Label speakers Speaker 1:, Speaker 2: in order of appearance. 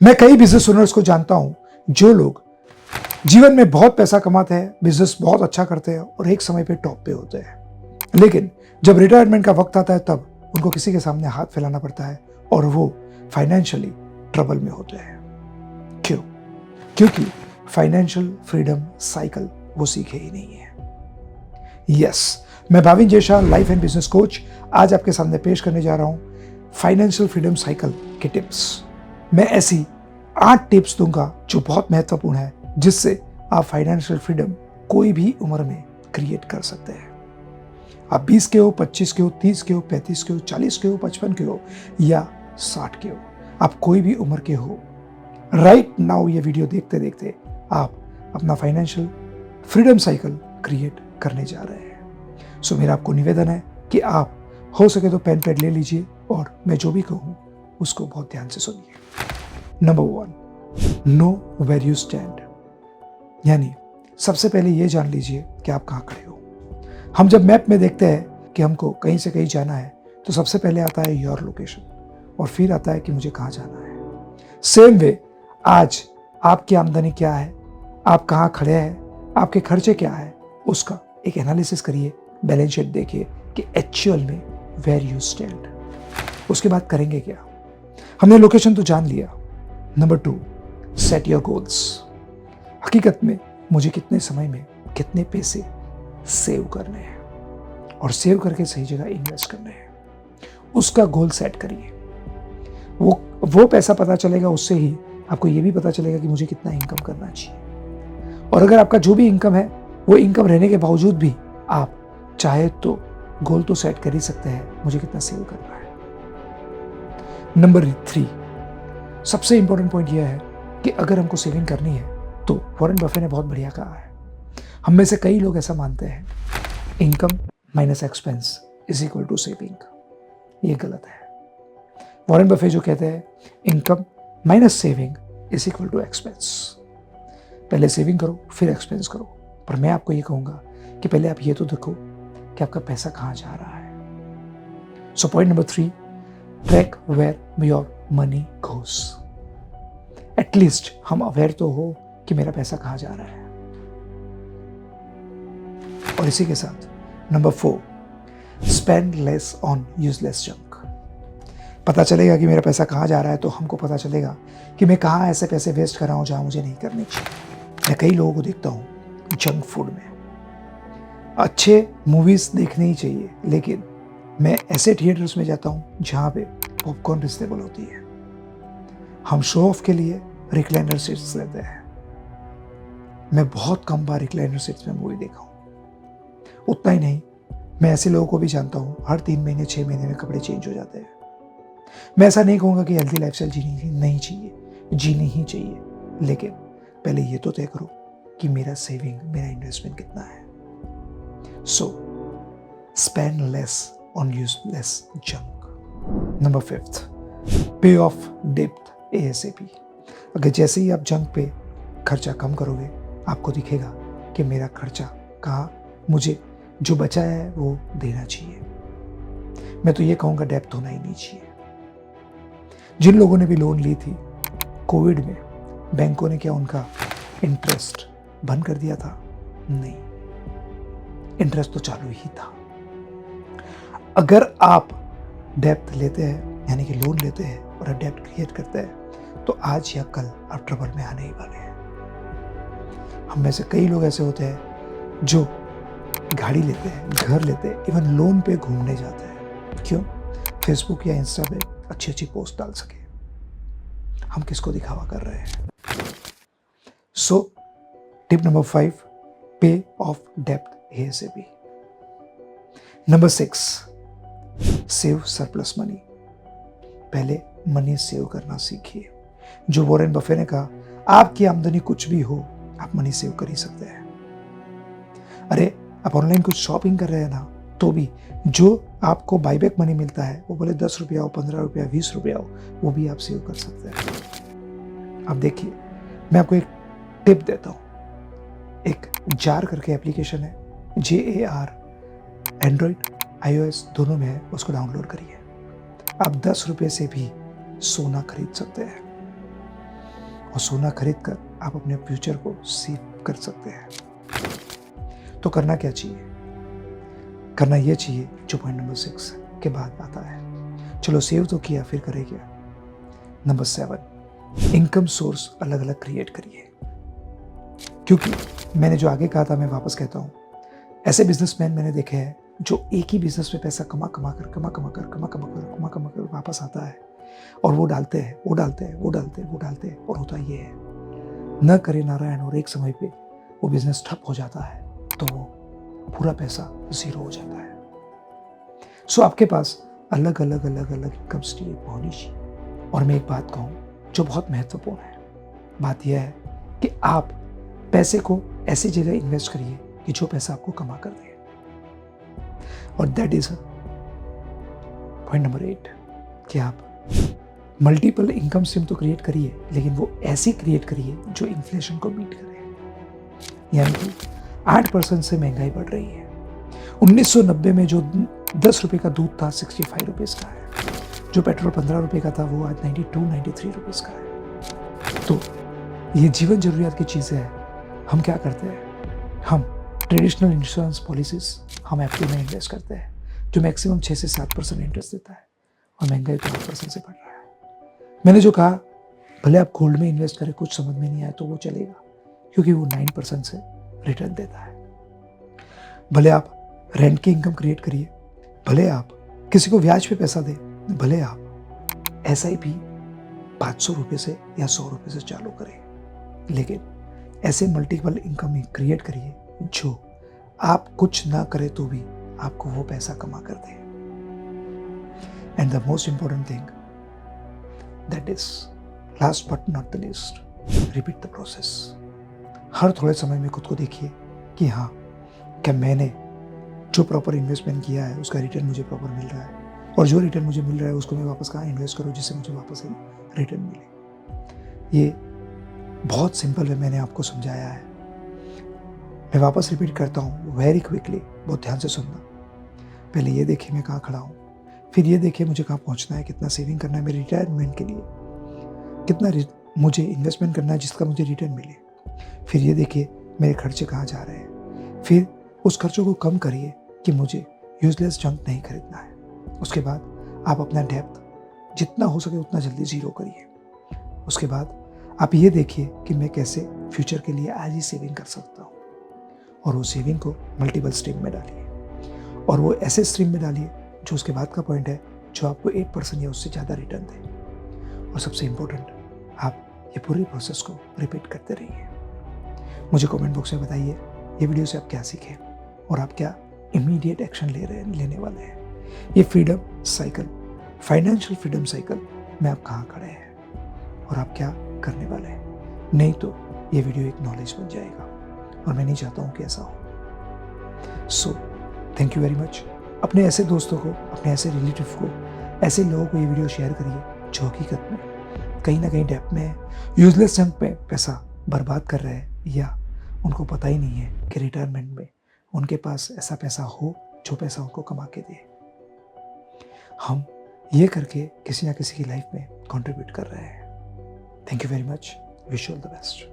Speaker 1: मैं कई business owners को जानता हूं जो लोग जीवन में बहुत पैसा कमाते हैं, बिजनेस बहुत अच्छा करते हैं और एक समय पे टॉप पे होते हैं, लेकिन जब रिटायरमेंट का वक्त आता है तब उनको किसी के सामने हाथ फैलाना पड़ता है और वो फाइनेंशियली ट्रबल में होते हैं। क्यों? क्योंकि फाइनेंशियल फ्रीडम साइकिल वो सीखे ही नहीं है। यस, मैं Bhavin Jaisha, life and business coach, आज आपके सामने पेश करने जा रहा हूं फाइनेंशियल फ्रीडम साइकिल के टिप्स। मैं ऐसी 8 टिप्स दूंगा जो बहुत महत्वपूर्ण है, जिससे आप फाइनेंशियल फ्रीडम कोई भी उम्र में क्रिएट कर सकते हैं। आप 20 के हो, 25 के हो, 30 के हो, 35 के हो, 40 के हो, 55 के हो या 60 के हो, आप कोई भी उम्र के हो, राइट नाउ ये वीडियो देखते देखते आप अपना फाइनेंशियल फ्रीडम साइकिल क्रिएट करने जा रहे हैं। सो मेरा आपको निवेदन है कि आप हो सके तो पेन पैड ले लीजिए और मैं जो भी कहूँ उसको बहुत ध्यान से सुनिए। Number 1, know where you stand. यानी सबसे पहले ये जान लीजिए कि आप कहाँ खड़े हो। हम जब मैप में देखते हैं कि हमको कहीं से कहीं जाना है तो सबसे पहले आता है योर लोकेशन और फिर आता है कि मुझे कहाँ जाना है। सेम वे आज आपकी आमदनी क्या है, आप कहाँ खड़े हैं, आपके खर्चे क्या है, उसका एक एनालिसिस करिए, बैलेंस शीट देखिए कि एक्चुअल में वेयर यू स्टैंड। उसके बाद करेंगे क्या? हमने लोकेशन तो जान लिया। Number 2, set your goals. हकीकत में मुझे कितने समय में कितने पैसे सेव करने हैं और सेव करके सही जगह इन्वेस्ट करने हैं, उसका गोल सेट करिए। वो पैसा पता चलेगा, उससे ही आपको ये भी पता चलेगा कि मुझे कितना इनकम करना चाहिए। और अगर आपका जो भी इनकम है वो इनकम रहने के बावजूद भी आप चाहे तो गोल तो सेट कर ही सकते हैं, मुझे कितना सेव करना है। नंबर 3, सबसे इंपॉर्टेंट पॉइंट यह है कि अगर हमको सेविंग करनी है तो वॉरेन बफे ने बहुत बढ़िया कहा है। हम में से कई लोग ऐसा मानते हैं, income minus expense is equal to saving. ये गलत है। वॉरेन बफे जो कहते हैं, income minus saving is equal to expense. पहले सेविंग करो फिर एक्सपेंस करो, पर मैं आपको ये कहूंगा कि पहले आप ये तो देखो कि आपका पैसा कहाँ जा रहा है। So point number 3, track where your money goes. At least हम अवेयर तो हो कि मेरा पैसा कहाँ जा रहा है। और इसी के साथ number 4, spend less on useless junk. पता चलेगा कि मेरा पैसा कहाँ जा रहा है तो हमको पता चलेगा कि मैं कहाँ ऐसे पैसे वेस्ट कर रहा हूँ जहाँ मुझे नहीं करने चाहिए। मैं कई लोगों को देखता हूँ जंक फूड में। अच्छे मूवीज देखने ही चाहिए, लेकिन मैं ऐसे थिएटर्स में जाता हूँ जहाँ पे पॉपकॉर्न रिजनेबल होती है। हम शो ऑफ के लिए रिक्लाइनर सीट्स लेते हैं। मैं बहुत कम बार रिक्लाइनर सीट्स में मूवी देखा हूँ। उतना ही नहीं, मैं ऐसे लोगों को भी जानता हूँ हर 3 महीने 6 महीने में कपड़े चेंज हो जाते हैं। मैं ऐसा नहीं कहूँगा कि हेल्थी लाइफस्टाइल जीनी नहीं चाहिए, जीनी ही चाहिए, लेकिन पहले ये तो तय करो कि मेरा सेविंग, मेरा इन्वेस्टमेंट कितना है। So spend less on useless junk. Number 5, pay of डेब्ट ASAP। अगर जैसे ही आप जंक पे खर्चा कम करोगे, आपको दिखेगा कि मेरा खर्चा कहाँ, मुझे जो बचा है वो देना चाहिए। मैं तो ये कहूँगा डेब्ट होना ही नहीं चाहिए। जिन लोगों ने भी लोन ली थी कोविड में, बैंकों ने क्या उनका इंटरेस्ट बंद कर दिया था? नहीं, इंटरेस्ट तो चालू ही था। अगर आप डेब्ट लेते हैं, यानी कि लोन लेते हैं और डेब्ट क्रिएट करते हैं, तो आज या कल आप ट्रबल में आने ही वाले हैं। हम में से कई लोग ऐसे होते हैं जो गाड़ी लेते हैं, घर लेते हैं, इवन लोन पे घूमने जाते हैं। क्यों? फेसबुक या इंस्टा पे अच्छी अच्छी पोस्ट डाल सके। हम किसको दिखावा कर रहे हैं? So tip number 5, pay of डेब्ट ASAP। Number 6, save surplus money. पहले मनी सेव करना सीखिए। जो वॉरेन बफे ने कहा, आपकी आमदनी कुछ भी हो, आप मनी सेव कर ही सकते हैं। अरे आप ऑनलाइन कुछ शॉपिंग कर रहे हैं ना, तो भी जो आपको बाईबैक मनी मिलता है, वो बोले 10 रुपया हो, 15 रुपया, 20 रुपया हो, वो भी आप सेव कर सकते हैं। अब देखिए, मैं आपको एक टिप देता हूँ। एक जार करके एप्लीकेशन है, JAR, एंड्रॉइड iOS दोनों में है, उसको डाउनलोड करिए। आप 10 रुपये से भी सोना खरीद सकते हैं। और सोना खरीद कर आप अपने फ्यूचर को सेव कर सकते हैं। तो करना क्या चाहिए? करना ये चाहिए जो पॉइंट नंबर 6 के बाद आता है। चलो सेव तो किया, फिर करें क्या? नंबर 7, इनकम सोर्स अलग अलग क्रिएट करिए। क्योंकि मैंने जो आगे कहा था, मैं वापस कहता हूँ, ऐसे बिजनेसमैन मैंने देखे हैं जो एक ही बिजनेस में पैसा कमा कमा कर वापस आता है और वो डालते हैं और होता ये है, न करे नारायण, और एक समय पे वो बिजनेस ठप हो जाता है तो वो पूरा पैसा जीरो हो जाता है। सो आपके पास अलग अलग इनकम स्ट्रीम होनी चाहिए। और मैं एक बात कहूँ जो बहुत महत्वपूर्ण है, बात यह है कि आप पैसे को ऐसी जगह इन्वेस्ट करिए कि जो पैसा आपको कमा कर दे। और दैट इज पॉइंट नंबर 8 कि आप मल्टीपल इनकम स्ट्रीम तो क्रिएट करिए, लेकिन वो ऐसी क्रिएट करिए जो इन्फ्लेशन को बीट करे। यानी कि 8% से महंगाई बढ़ रही है। 1990 में जो 10 रुपए का दूध था 65 रुपीज़ का है, जो पेट्रोल 15 रुपए का था वो आज 92-93 रुपीज़ का है। तो ये जीवन जरूरियात की चीज़ें हैं। हम क्या करते हैं? हम ट्रेडिशनल इंश्योरेंस पॉलिसीज हम एफडी में इन्वेस्ट करते हैं जो मैक्सिमम 6 से 7% इंटरेस्ट देता है, और महंगाई तो 8% से बढ़ रहा है। मैंने जो कहा, भले आप गोल्ड में इन्वेस्ट करें, कुछ समझ में नहीं आए तो वो चलेगा, क्योंकि वो 9% से रिटर्न देता है। भले आप रेंट की इनकम क्रिएट करिए, भले आप किसी को ब्याज पे पैसा दें, भले आप SIP 500 रुपये से या 100 रुपये से चालू करें, लेकिन ऐसे मल्टीपल इनकम क्रिएट करिए जो आप कुछ ना करें तो भी आपको वो पैसा कमा कर दे। And the most important thing that is, last but not the least, repeat the process. हर थोड़े समय में खुद को देखिए कि हाँ, क्या मैंने जो प्रॉपर इन्वेस्टमेंट किया है उसका रिटर्न मुझे प्रॉपर मिल रहा है, और जो रिटर्न मुझे मिल रहा है उसको मैं वापस कहाँ इन्वेस्ट करूँ जिससे मुझे वापस रिटर्न मिले। ये बहुत सिंपल है, मैंने आपको समझाया है। मैं वापस रिपीट करता हूँ वेरी क्विकली, बहुत ध्यान से सुनना। पहले ये देखिए मैं कहाँ खड़ा हूँ, फिर ये देखिए मुझे कहाँ पहुँचना है, कितना सेविंग करना है मेरे रिटायरमेंट के लिए, कितना मुझे इन्वेस्टमेंट करना है जिसका मुझे रिटर्न मिले। फिर ये देखिए मेरे खर्चे कहाँ जा रहे हैं, फिर उस खर्चों को कम करिए कि मुझे यूजलेस जंक नहीं खरीदना है। उसके बाद आप अपना डेप्थ जितना हो सके उतना जल्दी ज़ीरो करिए। उसके बाद आप ये देखिए कि मैं कैसे फ्यूचर के लिए आज ही सेविंग कर सकता हूँ, और वो सेविंग को मल्टीपल स्ट्रीम में डालिए, और वो ऐसे स्ट्रीम में डालिए जो उसके बाद का पॉइंट है जो आपको 8% या उससे ज़्यादा रिटर्न दे। और सबसे इम्पोर्टेंट, आप ये पूरी प्रोसेस को रिपीट करते रहिए। मुझे कमेंट बॉक्स में बताइए ये वीडियो से आप क्या सीखे और आप क्या इमीडिएट एक्शन लेने वाले हैं। ये freedom cycle, financial freedom cycle में आप कहाँ खड़े हैं और आप क्या करने वाले हैं। नहीं तो ये वीडियो एक नॉलेज बन जाएगा, और मैं नहीं चाहता हूँ कि ऐसा हो। So thank you very much. अपने ऐसे दोस्तों को, अपने ऐसे रिलेटिव को, ऐसे लोगों को ये वीडियो शेयर करिए जो हकीकत में कहीं ना कहीं डेप में, यूजलेस जंक पे पैसा बर्बाद कर रहे हैं, या उनको पता ही नहीं है कि रिटायरमेंट में उनके पास ऐसा पैसा हो जो पैसा उनको कमा के दे। हम ये करके किसी ना किसी की लाइफ में कंट्रीब्यूट कर रहे हैं। Thank you very much. Wish you all the best.